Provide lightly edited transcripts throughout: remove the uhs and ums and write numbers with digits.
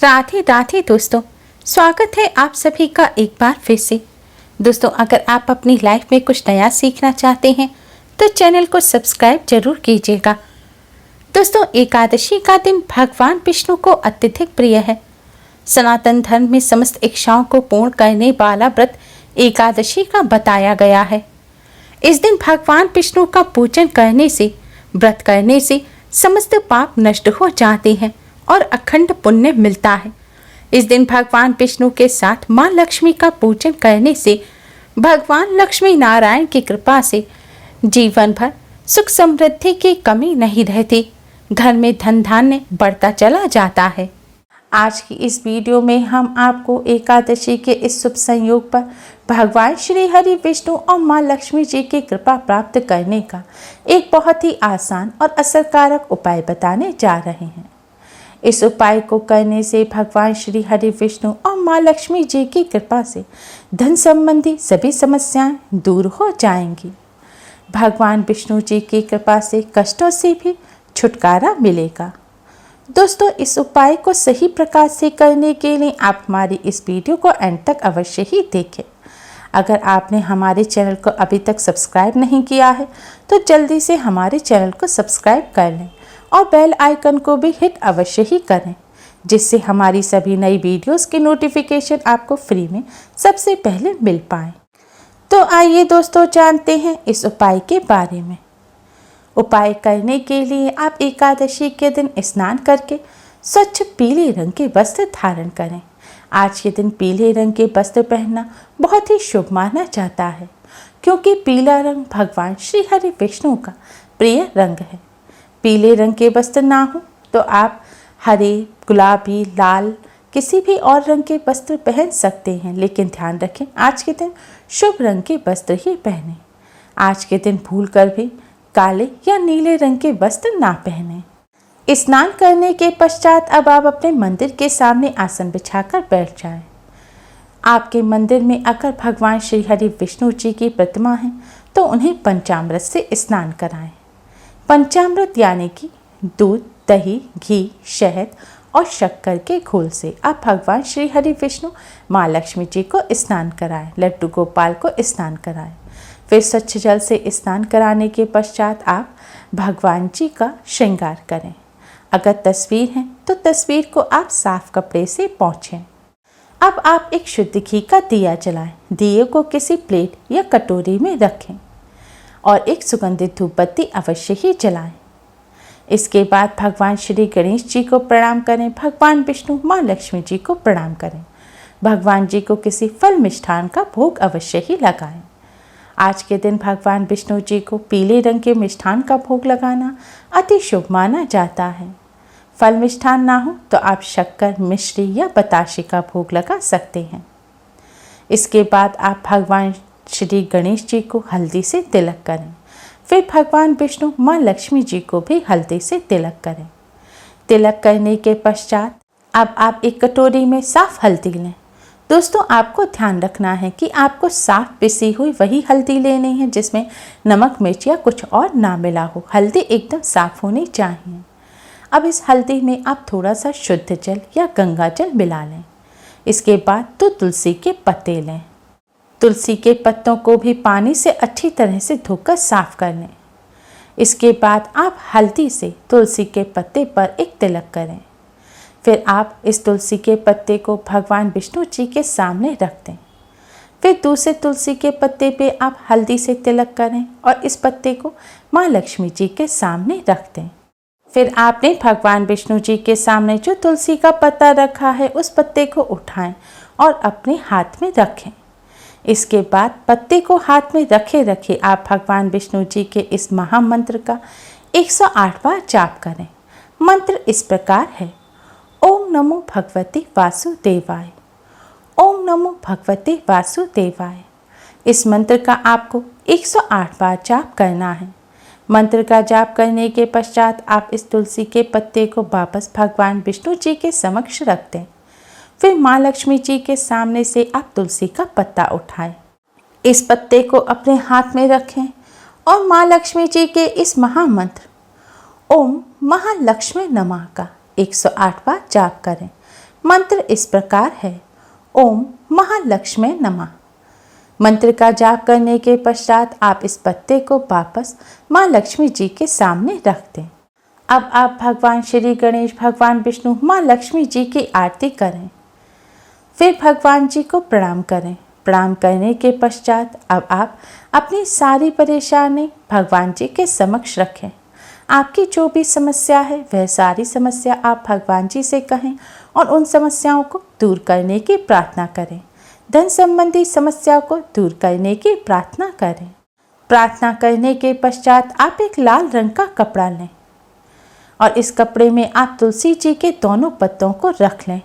राधे राधे दोस्तों, स्वागत है आप सभी का एक बार फिर से। दोस्तों, अगर आप अपनी लाइफ में कुछ नया सीखना चाहते हैं तो चैनल को सब्सक्राइब जरूर कीजिएगा। दोस्तों, एकादशी का दिन भगवान विष्णु को अत्यधिक प्रिय है। सनातन धर्म में समस्त इच्छाओं को पूर्ण करने वाला व्रत एकादशी का बताया गया है। इस दिन भगवान विष्णु का पूजन करने से, व्रत करने से समस्त पाप नष्ट हो जाते हैं और अखंड पुण्य मिलता है। इस दिन भगवान विष्णु के साथ मां लक्ष्मी का पूजन करने से भगवान लक्ष्मी नारायण की कृपा से जीवन भर सुख समृद्धि की कमी नहीं रहती, घर में धन धान्य बढ़ता चला जाता है। आज की इस वीडियो में हम आपको एकादशी के इस शुभ संयोग पर भगवान श्री हरि विष्णु और मां लक्ष्मी जी की कृपा प्राप्त करने का एक बहुत ही आसान और असरकारक उपाय बताने जा रहे हैं। इस उपाय को करने से भगवान श्री हरि विष्णु और मां लक्ष्मी जी की कृपा से धन संबंधी सभी समस्याएं दूर हो जाएंगी। भगवान विष्णु जी की कृपा से कष्टों से भी छुटकारा मिलेगा। दोस्तों, इस उपाय को सही प्रकार से करने के लिए आप हमारी इस वीडियो को एंड तक अवश्य ही देखें। अगर आपने हमारे चैनल को अभी तक सब्सक्राइब नहीं किया है तो जल्दी से हमारे चैनल को सब्सक्राइब कर लें और बेल आइकन को भी हिट अवश्य ही करें, जिससे हमारी सभी नई वीडियोस की नोटिफिकेशन आपको फ्री में सबसे पहले मिल पाए। तो आइए दोस्तों, जानते हैं इस उपाय के बारे में। उपाय करने के लिए आप एकादशी के दिन स्नान करके स्वच्छ पीले रंग के वस्त्र धारण करें। आज के दिन पीले रंग के वस्त्र पहनना बहुत ही शुभ माना जाता है, क्योंकि पीला रंग भगवान श्री हरि विष्णु का प्रिय रंग है। पीले रंग के वस्त्र ना हो तो आप हरे, गुलाबी, लाल किसी भी और रंग के वस्त्र पहन सकते हैं, लेकिन ध्यान रखें आज के दिन शुभ रंग के वस्त्र ही पहनें। आज के दिन भूलकर भी काले या नीले रंग के वस्त्र ना पहनें। स्नान करने के पश्चात अब आप अपने मंदिर के सामने आसन बिछाकर बैठ जाएं। आपके मंदिर में अगर भगवान श्री हरि विष्णु जी की प्रतिमा है तो उन्हें पंचामृत से स्नान कराएं। पंचामृत यानी कि दूध, दही, घी, शहद और शक्कर के घोल से आप भगवान श्री हरि विष्णु, माँ लक्ष्मी जी को स्नान कराएं। लड्डू गोपाल को स्नान कराएं। फिर स्वच्छ जल से स्नान कराने के पश्चात आप भगवान जी का श्रृंगार करें। अगर तस्वीर है तो तस्वीर को आप साफ कपड़े से पोंछें। अब आप एक शुद्ध घी का दिया जलाएं। दिए को किसी प्लेट या कटोरी में रखें और एक सुगंधित धूप बत्ती अवश्य ही जलाएं। इसके बाद भगवान श्री गणेश जी को प्रणाम करें। भगवान विष्णु, माँ लक्ष्मी जी को प्रणाम करें। भगवान जी को किसी फल मिष्ठान का भोग अवश्य ही लगाएं। आज के दिन भगवान विष्णु जी को पीले रंग के मिष्ठान का भोग लगाना अति शुभ माना जाता है। फल मिष्ठान ना हो तो आप शक्कर, मिश्री या बताशे का भोग लगा सकते हैं। इसके बाद आप भगवान श्री गणेश जी को हल्दी से तिलक करें। फिर भगवान विष्णु, माँ लक्ष्मी जी को भी हल्दी से तिलक करें। तिलक करने के पश्चात अब आप एक कटोरी में साफ हल्दी लें। दोस्तों, आपको ध्यान रखना है कि आपको साफ पिसी हुई वही हल्दी लेनी है जिसमें नमक, मिर्च या कुछ और ना मिला हो। हल्दी एकदम साफ होनी चाहिए। अब इस हल्दी में आप थोड़ा सा शुद्ध जल या गंगा जल मिला लें। इसके बाद तो तुलसी के पत्ते लें। तुलसी के पत्तों को भी पानी से अच्छी तरह से धोकर साफ कर लें। इसके बाद आप हल्दी से तुलसी के पत्ते पर एक तिलक करें। फिर आप इस तुलसी के पत्ते को भगवान विष्णु जी के सामने रख दें। फिर दूसरे तुलसी के पत्ते पे आप हल्दी से तिलक करें और इस पत्ते को माँ लक्ष्मी जी के सामने रख दें। फिर आपने भगवान विष्णु जी के सामने जो तुलसी का पत्ता रखा है उस पत्ते को उठाएं और अपने हाथ में रखें। इसके बाद पत्ते को हाथ में रखे रखे आप भगवान विष्णु जी के इस महामंत्र का 108 बार जाप करें। मंत्र इस प्रकार है: ओम नमो भगवते वासुदेवाय, ओम नमो भगवते वासुदेवाय। इस मंत्र का आपको 108 बार जाप करना है। मंत्र का जाप करने के पश्चात आप इस तुलसी के पत्ते को वापस भगवान विष्णु जी के समक्ष रख दें। फिर माँ लक्ष्मी जी के सामने से आप तुलसी का पत्ता उठाएं। इस पत्ते को अपने हाथ में रखें और माँ लक्ष्मी जी के इस महामंत्र ओम महालक्ष्मी नमः का 108 बार जाप करें। मंत्र इस प्रकार है, ओम महालक्ष्मी नमः। मंत्र का जाप करने के पश्चात आप इस पत्ते को वापस माँ लक्ष्मी जी के सामने रख दें। अब आप भगवान श्री गणेश, भगवान विष्णु, माँ लक्ष्मी जी की आरती करें। फिर भगवान जी को प्रणाम करें। प्रणाम करने के पश्चात अब आप अपनी सारी परेशानी भगवान जी के समक्ष रखें। आपकी जो भी समस्या है वह सारी समस्या आप भगवान जी से कहें और उन समस्याओं को दूर करने की प्रार्थना करें। धन संबंधी समस्या को दूर करने की प्रार्थना करें। प्रार्थना करने के पश्चात आप एक लाल रंग का कपड़ा लें और इस कपड़े में आप तुलसी जी के दोनों पत्तों को रख लें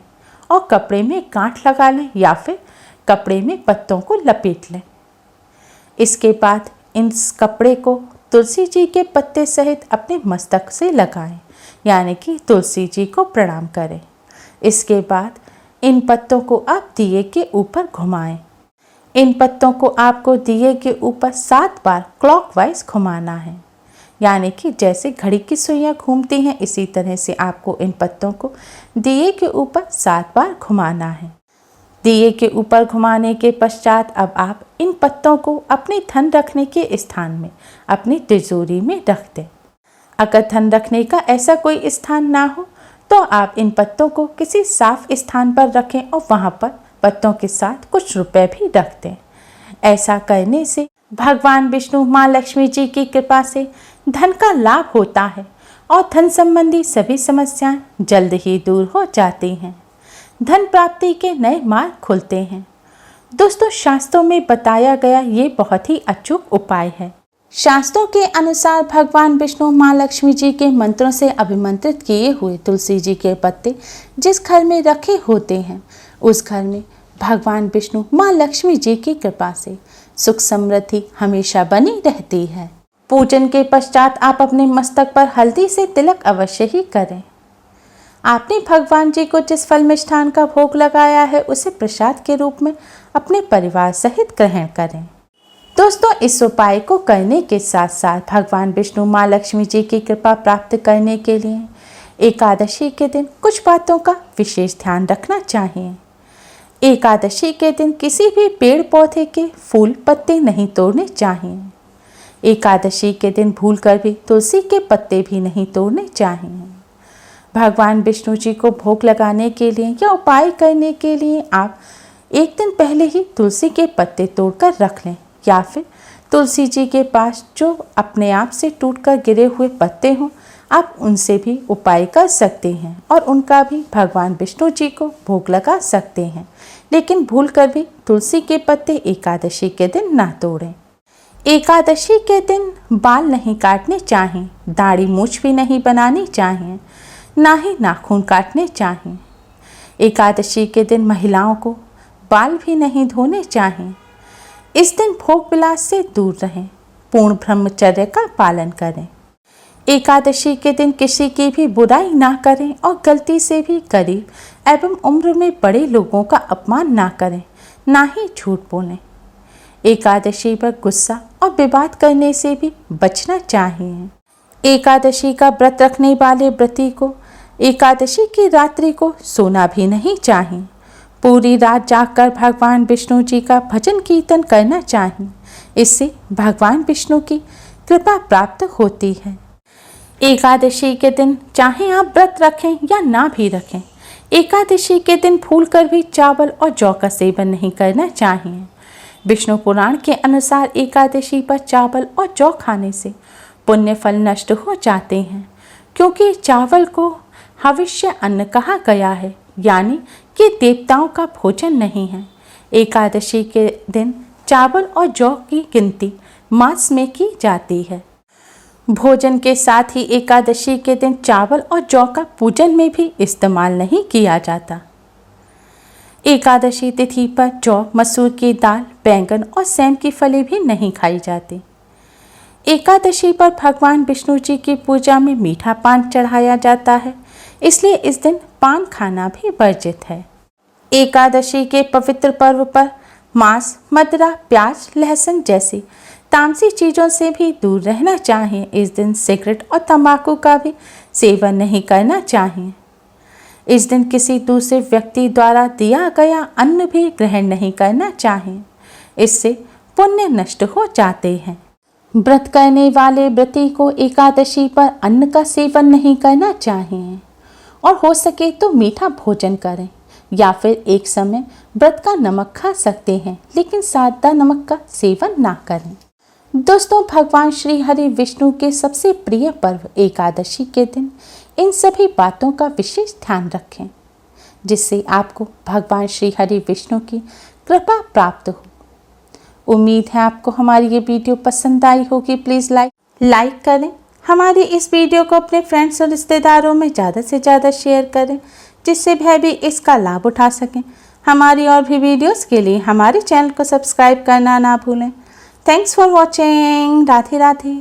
और कपड़े में गांठ लगा लें या फिर कपड़े में पत्तों को लपेट लें। इसके बाद इस कपड़े को तुलसी जी के पत्ते सहित अपने मस्तक से लगाएं, यानी कि तुलसी जी को प्रणाम करें। इसके बाद इन पत्तों को आप दिए के ऊपर घुमाएं। इन पत्तों को आपको दिए के ऊपर 7 बार क्लॉकवाइज घुमाना है, यानी कि जैसे घड़ी की सुइयां घूमती हैं इसी तरह से आपको इन पत्तों को दिए के ऊपर 7 बार घुमाना है। दिए के ऊपर घुमाने के पश्चात अब आप इन पत्तों को अपने धन रखने के स्थान में अपनी तिजोरी में रख दें। अगर धन रखने का ऐसा कोई स्थान ना हो तो आप इन पत्तों को किसी साफ स्थान पर रखें और वहां पर पत्तों के साथ कुछ रुपए भी रख दें। ऐसा करने से भगवान विष्णु, माँ लक्ष्मी जी की कृपा से धन का लाभ होता है और धन संबंधी सभी समस्याएं जल्द ही दूर हो जाती हैं। धन प्राप्ति के नए मार्ग खुलते हैं। दोस्तों, शास्त्रों में बताया गया ये बहुत ही अचूक उपाय है। शास्त्रों के अनुसार भगवान विष्णु, माँ लक्ष्मी जी के मंत्रों से अभिमंत्रित किए हुए तुलसी जी के पत्ते जिस घर में रखे होते हैं उस घर में भगवान विष्णु, माँ लक्ष्मी जी की कृपा से सुख समृद्धि हमेशा बनी रहती है। पूजन के पश्चात आप अपने मस्तक पर हल्दी से तिलक अवश्य ही करें। आपने भगवान जी को जिस फल मिष्ठान का भोग लगाया है उसे प्रसाद के रूप में अपने परिवार सहित ग्रहण करें। दोस्तों, इस उपाय को करने के साथ साथ भगवान विष्णु, माँ लक्ष्मी जी की कृपा प्राप्त करने के लिए एकादशी के दिन कुछ बातों का विशेष ध्यान रखना चाहिए। एकादशी के दिन किसी भी पेड़ पौधे के फूल पत्ते नहीं तोड़ने चाहिए। एकादशी के दिन भूलकर भी तुलसी के पत्ते भी नहीं तोड़ने चाहिए। भगवान विष्णु जी को भोग लगाने के लिए या उपाय करने के लिए आप एक दिन पहले ही तुलसी के पत्ते तोड़कर रख लें या फिर तुलसी जी के पास जो अपने आप से टूटकर गिरे हुए पत्ते हों आप उनसे भी उपाय कर सकते हैं और उनका भी भगवान विष्णु जी को भोग लगा सकते हैं। लेकिन भूलकर भी तुलसी के पत्ते एकादशी के दिन ना तोड़ें। एकादशी के दिन बाल नहीं काटने चाहिए, दाढ़ी मूछ भी नहीं बनानी चाहिए, ना ही नाखून काटने चाहिए। एकादशी के दिन महिलाओं को बाल भी नहीं धोने चाहिए। इस दिन भोग विलास से दूर रहें, पूर्ण ब्रह्मचर्य का पालन करें। एकादशी के दिन किसी की भी बुराई ना करें और गलती से भी गरीब एवं उम्र में बड़े लोगों का अपमान ना करें, ना ही झूठ बोलें। एकादशी पर गुस्सा और विवाद करने से भी बचना चाहिए। एकादशी का व्रत रखने वाले व्रती को एकादशी की रात्रि को सोना भी नहीं चाहिए। पूरी रात जागकर भगवान विष्णु जी का भजन कीर्तन करना चाहिए। इससे भगवान विष्णु की कृपा प्राप्त होती है। एकादशी के दिन चाहे आप व्रत रखें या ना भी रखें, एकादशी के दिन भूलकर भी चावल और जौ का सेवन नहीं करना चाहिए। विष्णु पुराण के अनुसार एकादशी पर चावल और जौ खाने से पुण्य फल नष्ट हो जाते हैं, क्योंकि चावल को हविष्य अन्न कहा गया है, यानी कि देवताओं का भोजन नहीं है। एकादशी के दिन चावल और जौ की गिनती मास में की जाती है। भोजन के साथ ही एकादशी के दिन चावल और जौ का पूजन में भी इस्तेमाल नहीं किया जाता। एकादशी तिथि पर जौ, मसूर की दाल, बैंगन और सेम की फली भी नहीं खाई जाती। एकादशी पर भगवान विष्णु जी की पूजा में मीठा पान चढ़ाया जाता है, इसलिए इस दिन पान खाना भी वर्जित है। एकादशी के पवित्र पर्व पर मांस, मदिरा, प्याज, लहसुन जैसी तामसी चीज़ों से भी दूर रहना चाहिए। इस दिन सिगरेट और तंबाकू का भी सेवन नहीं करना चाहिए। इस दिन किसी दूसरे व्यक्ति द्वारा दिया गया अन्न भी ग्रहण नहीं करना चाहिए, इससे पुण्य नष्ट हो जाते हैं। व्रत करने वाले व्रती को एकादशी पर अन्न का सेवन नहीं करना चाहिए और हो सके तो मीठा भोजन करें या फिर एक समय व्रत का नमक खा सकते हैं, लेकिन सादा नमक का सेवन ना करें। दोस्तों, भगवान श्री हरि विष्णु के सबसे प्रिय पर्व एकादशी के दिन इन सभी बातों का विशेष ध्यान रखें, जिससे आपको भगवान श्री हरि विष्णु की कृपा प्राप्त हो। उम्मीद है आपको हमारी ये वीडियो पसंद आई होगी। प्लीज़ लाइक करें, हमारी इस वीडियो को अपने फ्रेंड्स और रिश्तेदारों में ज़्यादा से ज़्यादा शेयर करें, जिससे वह भी इसका लाभ उठा सकें। हमारी और भी वीडियोस के लिए हमारे चैनल को सब्सक्राइब करना ना भूलें। Thanks for watching. Radhe Radhe.